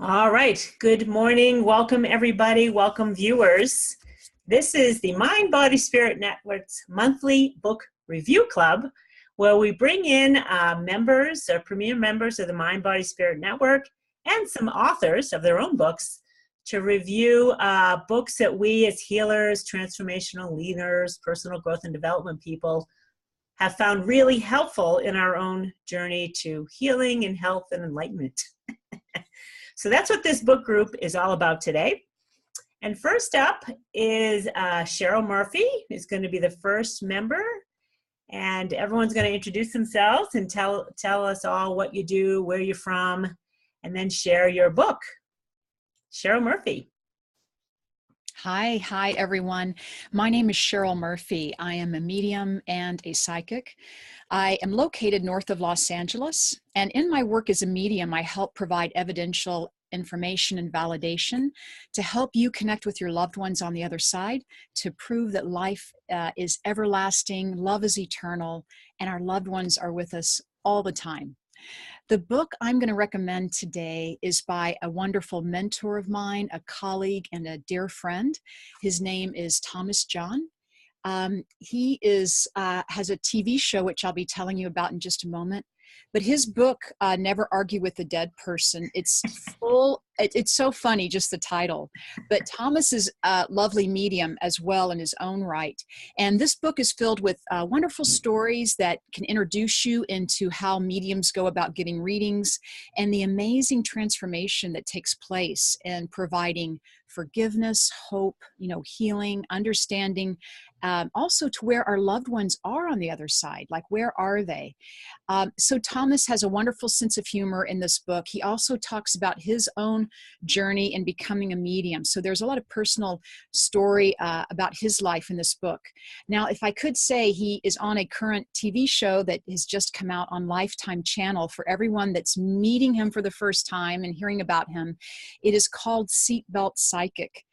All right. Good morning. Welcome, everybody. Welcome, viewers. This is the Mind, Body, Spirit Network's monthly book review club, where we bring in members, premier members of the Mind, Body, Spirit Network, and some authors of their own books to review books that we as healers, transformational leaders, personal growth and development people have found really helpful in our own journey to healing and health and enlightenment. So that's what this book group is all about today. And first up is Cheryl Murphy, who's going to be the first member. And everyone's going to introduce themselves and tell us all what you do, where you're from, and then share your book. Cheryl Murphy. Hi, everyone. My name is Cheryl Murphy. I am a medium and a psychic. I am located north of Los Angeles, and in my work as a medium, I help provide evidential information and validation to help you connect with your loved ones on the other side, to prove that life is everlasting, love is eternal, and our loved ones are with us all the time. The book I'm going to recommend today is by a wonderful mentor of mine, a colleague, and a dear friend. His name is Thomas John. He has a TV show, which I'll be telling you about in just a moment. But his book, Never Argue with the Dead Person, it's so funny, just the title. But Thomas is a lovely medium as well in his own right. And this book is filled with wonderful stories that can introduce you into how mediums go about getting readings and the amazing transformation that takes place in providing forgiveness, hope, healing, understanding, also to where our loved ones are on the other side, like where are they? So Thomas has a wonderful sense of humor in this book. He also talks about his own journey in becoming a medium. So there's a lot of personal story about his life in this book. Now, if I could say, he is on a current TV show that has just come out on Lifetime Channel for everyone that's meeting him for the first time and hearing about him. It is called Seatbelt Psychic.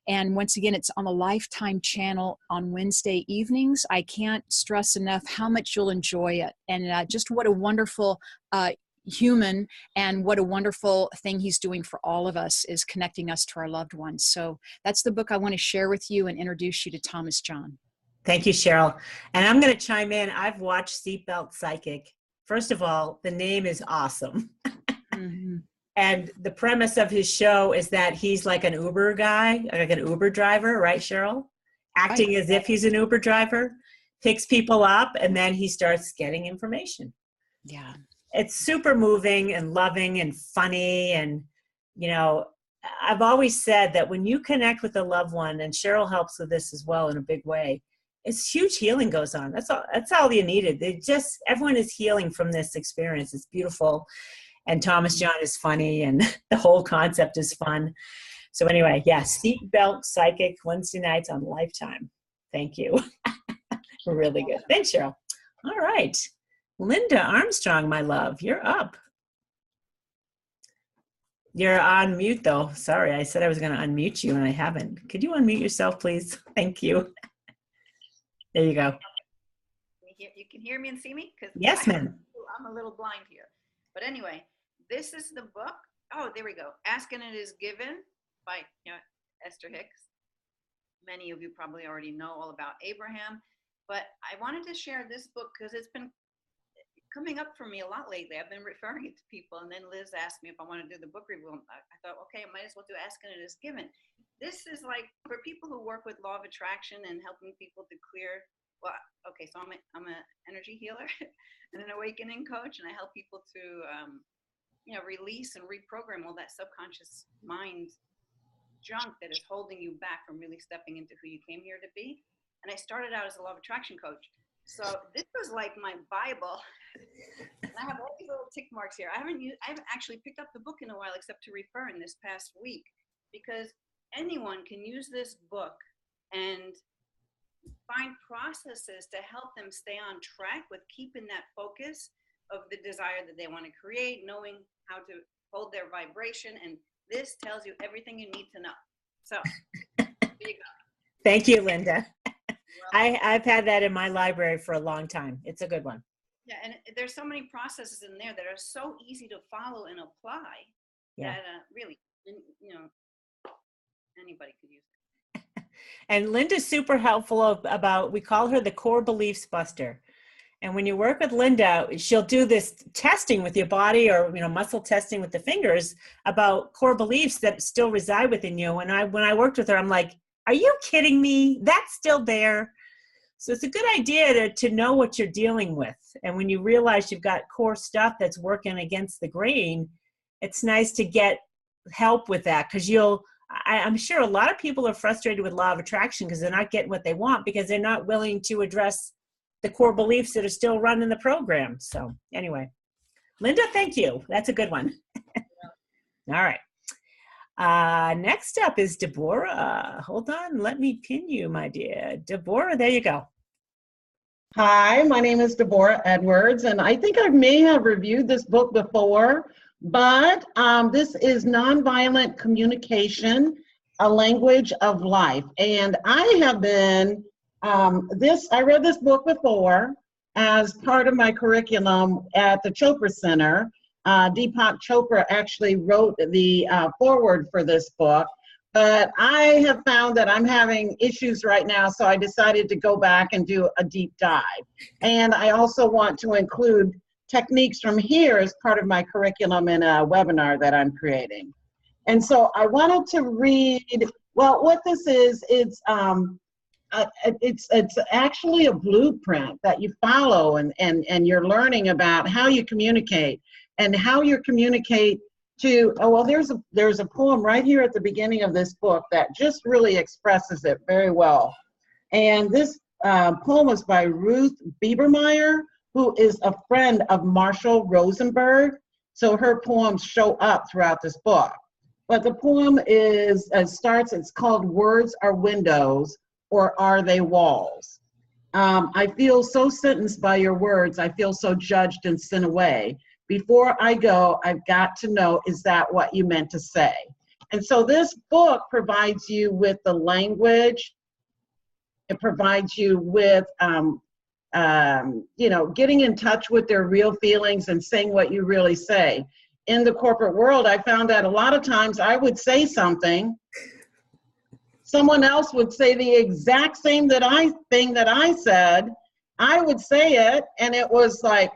And once again, it's on the Lifetime Channel on Wednesday evenings. I can't stress enough how much you'll enjoy it. And just what a wonderful human, and what a wonderful thing he's doing for all of us, is connecting us to our loved ones. So that's the book I want to share with you and introduce you to Thomas John. Thank you, Cheryl. And I'm going to chime in. I've watched Seatbelt Psychic. First of all, the name is awesome. Mm-hmm. And the premise of his show is that he's like an Uber guy, like an Uber driver, right, Cheryl? Acting as if he's an Uber driver, picks people up, and then he starts getting information. Yeah. It's super moving and loving and funny. And, I've always said that when you connect with a loved one, and Cheryl helps with this as well in a big way, it's huge healing goes on. That's all you needed. Everyone is healing from this experience. It's beautiful. And Thomas John is funny, and the whole concept is fun. So anyway, Seatbelt Psychic, Wednesday nights on Lifetime. Thank you. Really good. Thanks, Cheryl. All right. Linda Armstrong, my love, you're up. You're on mute, though. Sorry, I said I was going to unmute you, and I haven't. Could you unmute yourself, please? Thank you. There you go. You can hear me and see me? Yes, ma'am. I'm a little blind here. But anyway, this is the book. Oh, there we go. Ask and It Is Given by Esther Hicks. Many of you probably already know all about Abraham. But I wanted to share this book because it's been coming up for me a lot lately. I've been referring it to people, and then Liz asked me if I want to do the book review. I thought, okay, I might as well do Ask and It Is Given. This is like for people who work with law of attraction and helping people to clear. Well, okay, so I'm an energy healer and an awakening coach, and I help people to release and reprogram all that subconscious mind junk that is holding you back from really stepping into who you came here to be. And I started out as a law of attraction coach. So this was like my Bible. And I have all these little tick marks here. I haven't actually picked up the book in a while, except to refer in this past week, because anyone can use this book and find processes to help them stay on track with keeping that focus of the desire that they want to create, knowing how to hold their vibration. And this tells you everything you need to know. So there you go. Thank you, Linda. I've had that in my library for a long time. It's a good one. Yeah, and there's so many processes in there that are so easy to follow and apply Yeah. That really, you know, anybody could use it. And Linda's super helpful about, we call her the core beliefs buster. And when you work with Linda, she'll do this testing with your body, or, you know, muscle testing with the fingers about core beliefs that still reside within you. And when I worked with her, I'm like, are you kidding me? That's still there. So it's a good idea to know what you're dealing with. And when you realize you've got core stuff that's working against the grain, it's nice to get help with that, because I'm sure a lot of people are frustrated with law of attraction because they're not getting what they want, because they're not willing to address the core beliefs that are still running the program. So anyway, Linda, thank you. That's a good one. All right. Next up is Deborah. Hold on. Let me pin you, my dear. Deborah, there you go. Hi, my name is Deborah Edwards, and I think I may have reviewed this book before, but this is Nonviolent Communication, A Language of Life. And I have been, I read this book before as part of my curriculum at the Chopra Center. Deepak Chopra actually wrote the foreword for this book, but I have found that I'm having issues right now, so I decided to go back and do a deep dive. And I also want to include techniques from here as part of my curriculum in a webinar that I'm creating. And so I wanted to read, well, what this is, it's actually a blueprint that you follow, and you're learning about how you communicate and how you communicate to, oh, well, there's a poem right here at the beginning of this book that just really expresses it very well. And this poem is by Ruth Biebermeyer, who is a friend of Marshall Rosenberg. So her poems show up throughout this book. But the poem it's called Words Are Windows, or Are They Walls? I feel so sentenced by your words. I feel so judged and sent away. Before I go, I've got to know, is that what you meant to say? And so this book provides you with the language. It provides you with, getting in touch with their real feelings and saying what you really say. In the corporate world, I found that a lot of times I would say something, someone else would say the exact same thing that I said. I would say it, and it was like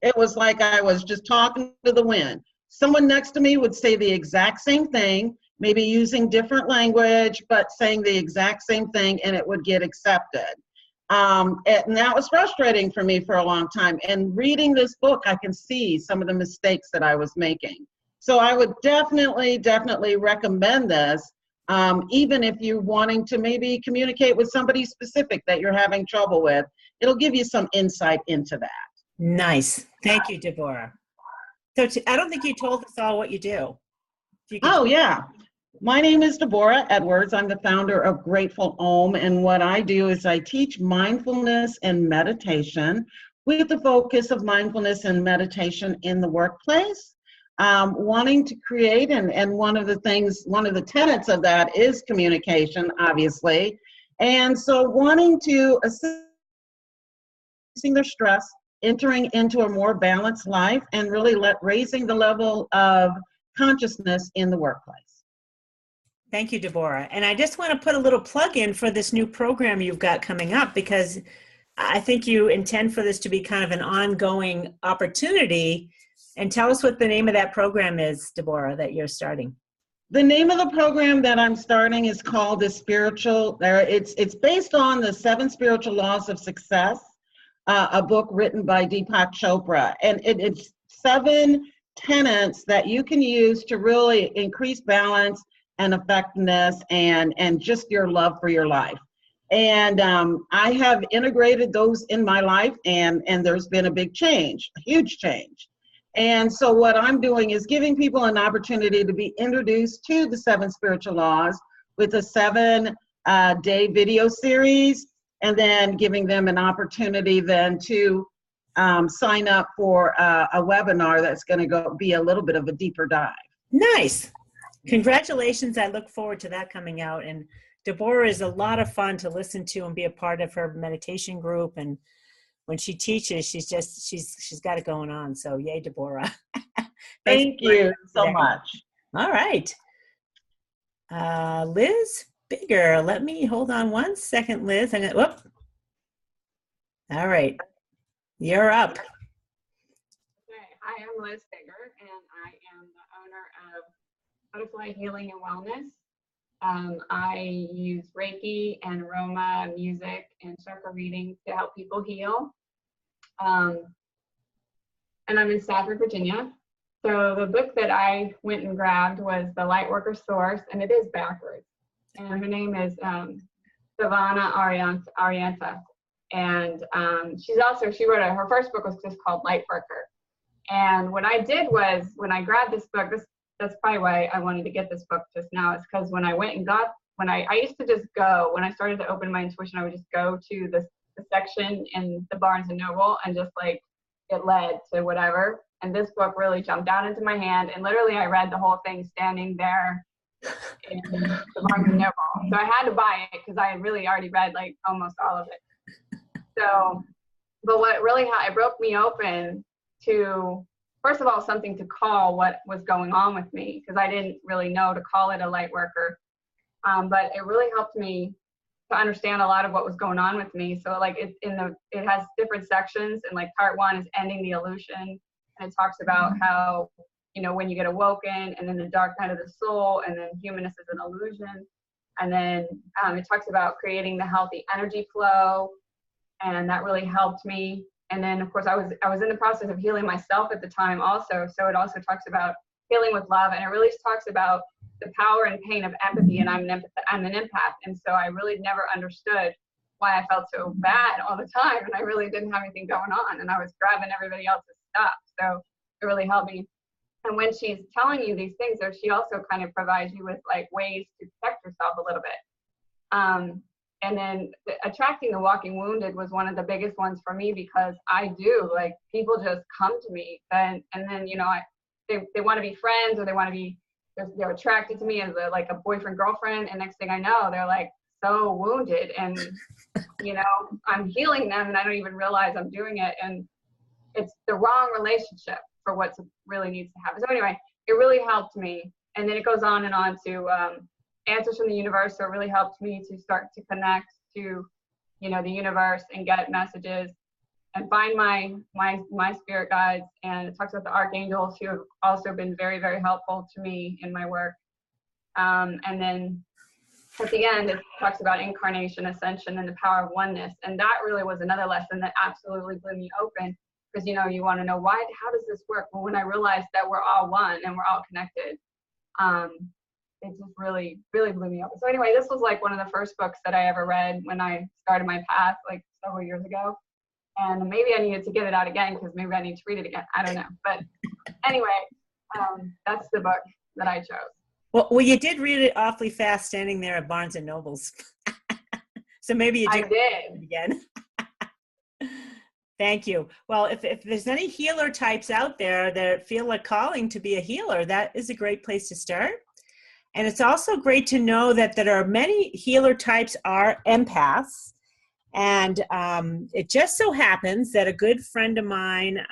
I was just talking to the wind. Someone next to me would say the exact same thing, maybe using different language, but saying the exact same thing, and it would get accepted. And that was frustrating for me for a long time. And reading this book, I can see some of the mistakes that I was making. So I would definitely recommend this, even if you're wanting to maybe communicate with somebody specific that you're having trouble with. It'll give you some insight into that. Nice. Thank you, Deborah. So I don't think you told us all what you do. Oh, yeah. My name is Deborah Edwards. I'm the founder of Grateful Om, and what I do is I teach mindfulness and meditation with the focus of mindfulness and meditation in the workplace. Wanting to create, and one of the tenets of that is communication, obviously. And so wanting to assist their stress, entering into a more balanced life, and really raising the level of consciousness in the workplace. Thank you, Deborah. And I just want to put a little plug in for this new program you've got coming up, because I think you intend for this to be kind of an ongoing opportunity. And tell us what the name of that program is, Deborah, that you're starting. The name of the program that I'm starting is called it's based on the 7 Spiritual Laws of Success, a book written by Deepak Chopra. And it's 7 tenets that you can use to really increase balance and effectiveness and just your love for your life. And I have integrated those in my life, and there's been a big change, a huge change. And so what I'm doing is giving people an opportunity to be introduced to the 7 spiritual laws with a 7-day video series, and then giving them an opportunity then to sign up for a webinar that's going to be a little bit of a deeper dive. Nice. Congratulations. I look forward to that coming out. And Deborah is a lot of fun to listen to and be a part of her meditation group. And when she teaches, she's got it going on. So yay, Deborah. Thank you so much. All right. Liz Bigger. Let me hold on one second, Liz. Whoop. All right. You're up. Okay. I am Liz Bigger, and I am the owner of Butterfly Healing and Wellness. I use Reiki and aroma, music, and chakra reading to help people heal. And I'm in Stafford, Virginia. So the book that I went and grabbed was The Lightworker Source, and it is backwards. And her name is Savannah Arianta. And she wrote her first book was just called Lightworker. And what I did was, when I grabbed this book, that's probably why I wanted to get this book just now, is because when I went and I used to just go, when I started to open my intuition, I would just go to the section in the Barnes and Noble and just like, it led to whatever. And this book really jumped out into my hand, and literally I read the whole thing standing there in the Barnes and Noble. So I had to buy it because I had really already read like almost all of it. So, but what really it broke me open to, first of all, something to call what was going on with me, because I didn't really know to call it a light worker. But it really helped me to understand a lot of what was going on with me. So like it has different sections, and like part 1 is ending the illusion. And it talks about how, when you get awoken, and then the dark night of the soul, and then humanness is an illusion. And then it talks about creating the healthy energy flow. And that really helped me. And then, of course, I was in the process of healing myself at the time also. So it also talks about healing with love. And it really talks about the power and pain of empathy. And I'm an empath. And so I really never understood why I felt so bad all the time. And I really didn't have anything going on. And I was grabbing everybody else's stuff. So it really helped me. And when she's telling you these things, though, she also kind of provides you with like ways to protect yourself a little bit. And then attracting the walking wounded was one of the biggest ones for me, because I do, like, people just come to me and then, they want to be friends, or they're attracted to me as a boyfriend, girlfriend. And next thing I know, they're like so wounded, and, I'm healing them and I don't even realize I'm doing it. And it's the wrong relationship for what really needs to happen. So anyway, it really helped me. And then it goes on and on to, Answers from the Universe. So it really helped me to start to connect to, the universe and get messages and find my spirit guides. And it talks about the archangels, who have also been very, very helpful to me in my work. And then at the end, it talks about incarnation, ascension, and the power of oneness. And that really was another lesson that absolutely blew me open, because, you want to know how does this work? Well, when I realized that we're all one and we're all connected, it just really, really blew me open. So anyway, this was like one of the first books that I ever read when I started my path, like several years ago. And maybe I needed to get it out again, because maybe I need to read it again. I don't know. But anyway, that's the book that I chose. Well, you did read it awfully fast standing there at Barnes and Nobles. So maybe you did it again. Thank you. Well, if there's any healer types out there that feel like calling to be a healer, that is a great place to start. And it's also great to know that there are many healer types are empaths. And it just so happens that a good friend of mine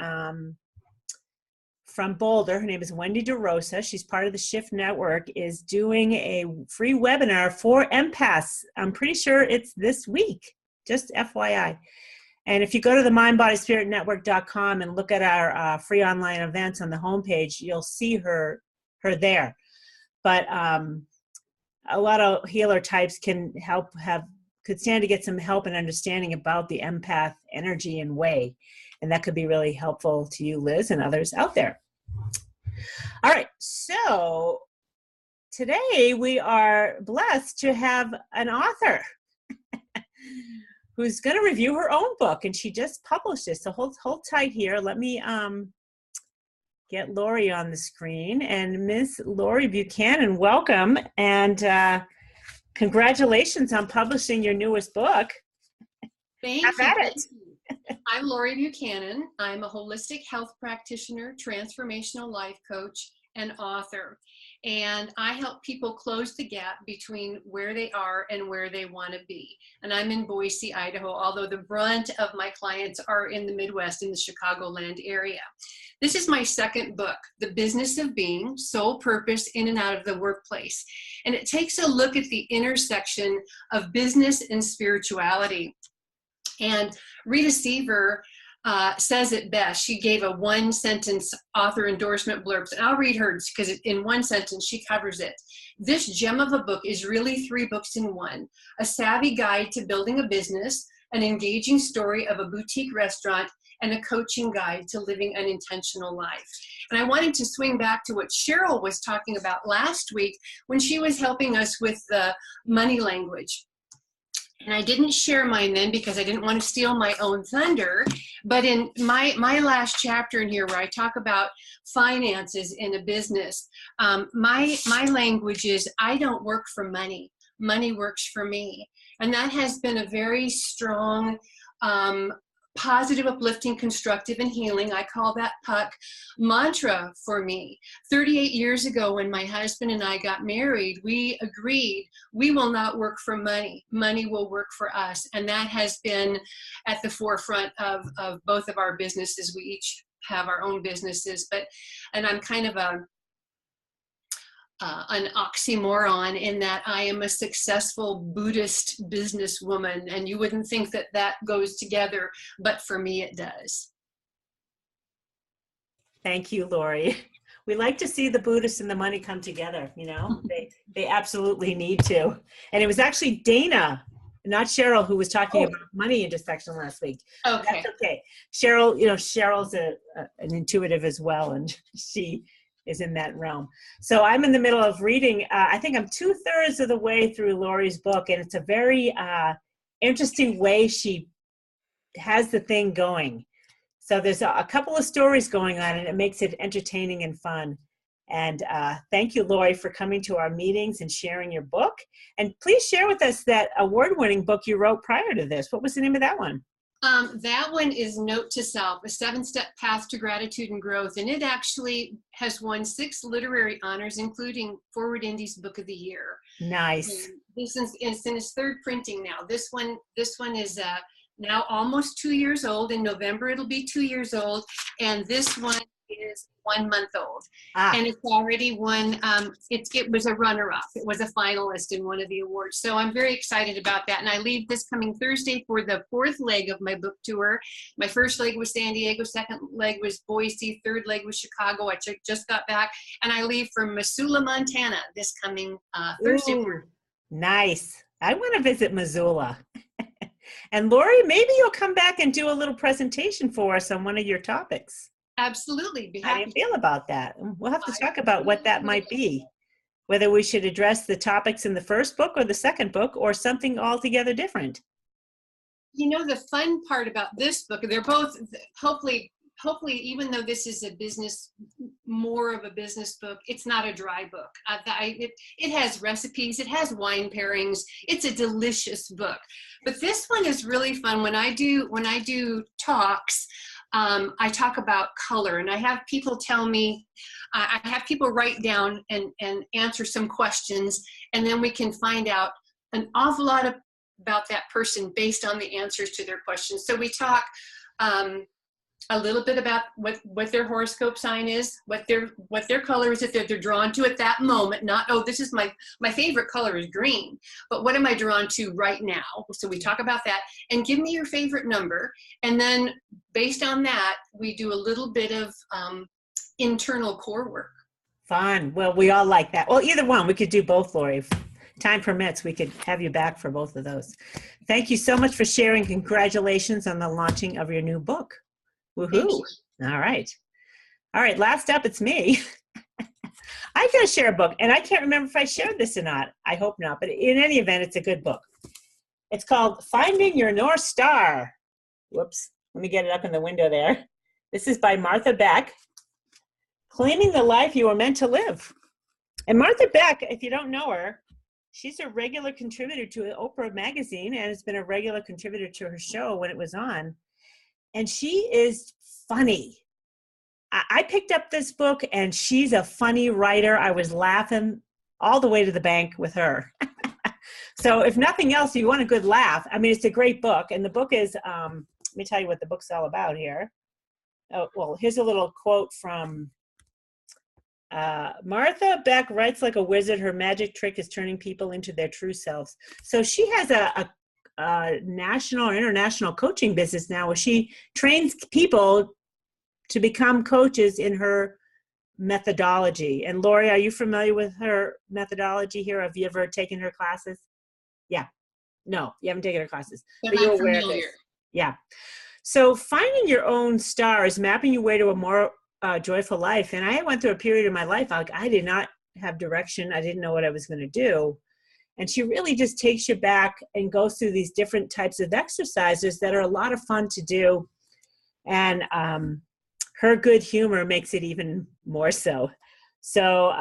from Boulder, her name is Wendy DeRosa, she's part of the Shift Network, is doing a free webinar for empaths. I'm pretty sure it's this week, just FYI. And if you go to the mindbodyspiritnetwork.com and look at our free online events on the homepage, you'll see her there. But a lot of healer types could stand to get some help and understanding about the empath energy and way. And that could be really helpful to you, Liz, and others out there. All right, so today we are blessed to have an author who's going to review her own book, and she just published it. So hold tight here. Let me get Lori on the screen. And Ms. Lori Buchanan, welcome, and congratulations on publishing your newest book. Thank you. I'm Lori Buchanan. I'm a holistic health practitioner, transformational life coach, an author. And I help people close the gap between where they are and where they want to be. And I'm in Boise, Idaho, although the brunt of my clients are in the Midwest, in the Chicagoland area. This is my second book, The Business of Being, Soul Purpose in and Out of the Workplace. And it takes a look at the intersection of business and spirituality. And Rita Seaver says it best. She gave a one-sentence author endorsement blurb, and I'll read hers because in one sentence she covers it. This gem of a book is really 3 books in one: a savvy guide to building a business, an engaging story of a boutique restaurant, and a coaching guide to living an intentional life. And I wanted to swing back to what Cheryl was talking about last week when she was helping us with the money language. And I didn't share mine then because I didn't want to steal my own thunder. But in my last chapter in here, where I talk about finances in a business, my language is, I don't work for money. Money works for me. And that has been a very strong, positive, uplifting, constructive, and healing, I call that PUCK, mantra for me. 38 years ago, when my husband and I got married, we agreed we will not work for money. Money will work for us. And that has been at the forefront of both of our businesses. We each have our own businesses, and I'm kind of an oxymoron in that I am a successful Buddhist businesswoman, and you wouldn't think that that goes together, but for me it does. Thank you, Lori. We like to see the Buddhists and the money come together, you know, they absolutely need to. And it was actually Dana, not Cheryl, who was talking about money intersection last week. Okay. That's okay. Cheryl, you know, Cheryl's an intuitive as well, and she is in that realm. So I'm in the middle of reading, I think I'm 2/3 of the way through Lori's book, and it's a very interesting way she has the thing going. So there's a couple of stories going on, and it makes it entertaining and fun. And thank you, Lori, for coming to our meetings and sharing your book. And please share with us that award-winning book you wrote prior to this. What was the name of that one? That one is Note to Self, a 7-step path to gratitude and growth. And it actually has won 6 literary honors, including Forward Indies Book of the Year. Nice. And this is in its 3rd printing now. This one is now almost 2 years old. In November, it'll be 2 years old. And this one is 1 month old. And it's already won, it was a runner-up. It was a finalist in one of the awards. So I'm very excited about that. And I leave this coming Thursday for the 4th leg of my book tour. My first leg was San Diego, 2nd leg was Boise, 3rd leg was Chicago. I just got back. And I leave for Missoula, Montana this coming Thursday. Ooh, nice. I want to visit Missoula. And Lori, maybe you'll come back and do a little presentation for us on one of your topics. Absolutely. How do you feel about that? We'll have to talk about what that might be, whether we should address the topics in the first book or the second book, or something altogether different. You know, the fun part about this book, they're both, hopefully, even though this is more of a business book, it's not a dry book. It has recipes, it has wine pairings, it's a delicious book. But this one is really fun. When I do talks, I talk about color, and I have people tell me, I have people write down and answer some questions, and then we can find out an awful lot about that person based on the answers to their questions. So we talk a little bit about what their horoscope sign is, what their color is that they're drawn to at that moment. Not, oh, this is my favorite color is green, but what am I drawn to right now? So we talk about that, and give me your favorite number. And then based on that, we do a little bit of internal core work. Fun. Well, we all like that. Well, either one. We could do both, Lori. If time permits, we could have you back for both of those. Thank you so much for sharing. Congratulations on the launching of your new book. Woohoo. All right. Last up, it's me. I got to share a book, and I can't remember if I shared this or not. I hope not, but in any event, it's a good book. It's called Finding Your North Star. Whoops. Let me get it up in the window there. This is by Martha Beck. Claiming the life you were meant to live. And Martha Beck, if you don't know her, she's a regular contributor to Oprah magazine, and has been a regular contributor to her show when it was on. And she is funny. I picked up this book, and she's a funny writer. I was laughing all the way to the bank with her. So if nothing else, you want a good laugh. I mean, it's a great book. And the book is, let me tell you what the book's all about here. Oh, well, here's a little quote from Martha Beck writes like a wizard. Her magic trick is turning people into their true selves. So she has a national or international coaching business now where she trains people to become coaches in her methodology. And Lori, are you familiar with her methodology here? Have you ever taken her classes? Yeah. No, you haven't taken her classes. But you're aware of this. Yeah. So finding your own stars, mapping your way to a more joyful life. And I went through a period of my life, like I did not have direction. I didn't know what I was going to do. And she really just takes you back and goes through these different types of exercises that are a lot of fun to do. And her good humor makes it even more so. So,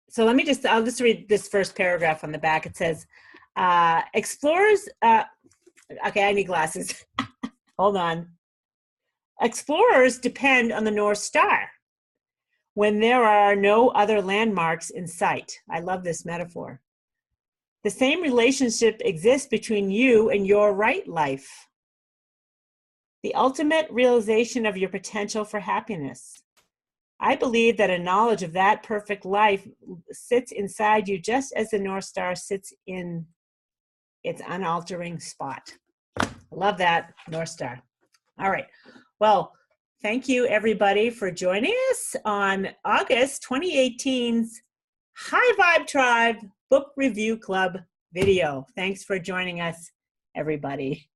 so I'll just read this first paragraph on the back. It says, explorers, okay, I need glasses. Hold on. Explorers depend on the North Star when there are no other landmarks in sight. I love this metaphor. The same relationship exists between you and your right life. The ultimate realization of your potential for happiness. I believe that a knowledge of that perfect life sits inside you just as the North Star sits in its unaltering spot. Love that, North Star. All right. Well, thank you everybody for joining us on August 2018's High Vibe Tribe Book Review Club video. Thanks for joining us, everybody.